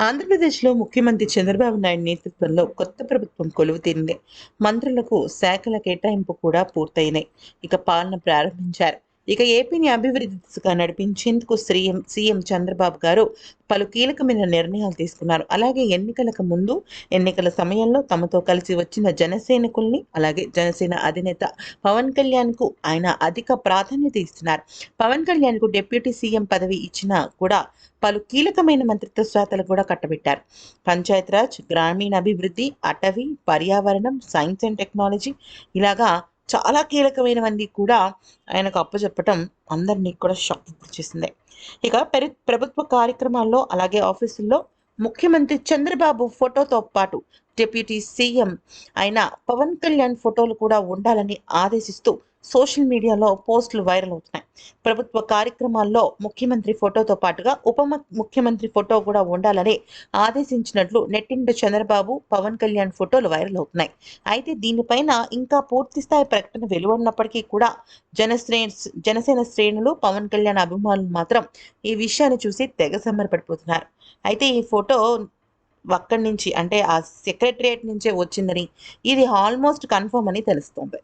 ఆంధ్రప్రదేశ్లో ముఖ్యమంత్రి చంద్రబాబు నాయుడు నేతృత్వంలో కొత్త ప్రభుత్వం కొలువుతీరింది. మంత్రులకు శాఖల కేటాయింపు కూడా పూర్తయినాయి. ఇక పాలన ప్రారంభించారు. ఇక ఏపీని అభివృద్ధి దిశగా నడిపించేందుకు సీఎం చంద్రబాబు గారు పలు కీలకమైన నిర్ణయాలు తీసుకున్నారు. అలాగే ఎన్నికలకు ముందు, ఎన్నికల సమయంలో తమతో కలిసి వచ్చిన జనసేనకుల్ని, అలాగే జనసేన అధినేత పవన్ కళ్యాణ్కు ఆయన అధిక ప్రాధాన్యత ఇస్తున్నారు. పవన్ కళ్యాణ్కు డిప్యూటీ సీఎం పదవి ఇచ్చినా కూడా పలు కీలకమైన మంత్రిత్వ శాఖలు కూడా కట్టబెట్టారు. పంచాయతీరాజ్, గ్రామీణాభివృద్ధి, అటవీ, పర్యావరణం, సైన్స్ అండ్ టెక్నాలజీ ఇలాగా చాలా కీలకమైనవన్నీ కూడా ఆయనకు అప్పచెప్పటం అందరినీ కూడా షాక్ చేసింది. ఇక ప్రభుత్వ కార్యక్రమాల్లో అలాగే ఆఫీసుల్లో ముఖ్యమంత్రి చంద్రబాబు ఫోటోతో పాటు డిప్యూటీ సీఎం అయిన పవన్ కళ్యాణ్ ఫోటోలు కూడా ఉండాలని ఆదేశిస్తూ సోషల్ మీడియాలో పోస్టులు వైరల్ అవుతున్నాయి. ప్రభుత్వ కార్యక్రమాల్లో ముఖ్యమంత్రి ఫోటోతో పాటుగా ముఖ్యమంత్రి ఫోటో కూడా ఉండాలని ఆదేశించినట్లు నెట్టింట చంద్రబాబు, పవన్ కళ్యాణ్ ఫోటోలు వైరల్ అవుతున్నాయి. అయితే దీనిపైన ఇంకా పూర్తి స్థాయి ప్రకటన వెలువడినప్పటికీ కూడా జనసేన శ్రేణులు, పవన్ కళ్యాణ్ అభిమానులు మాత్రం ఈ విషయాన్ని చూసి తెగ సంబరపడిపోతున్నారు. అయితే ఈ ఫోటో అక్కడి నుంచి అంటే ఆ సెక్రటరియట్ నుంచే వచ్చిందని, ఇది ఆల్మోస్ట్ కన్ఫర్మ్ అని తెలుస్తోంది.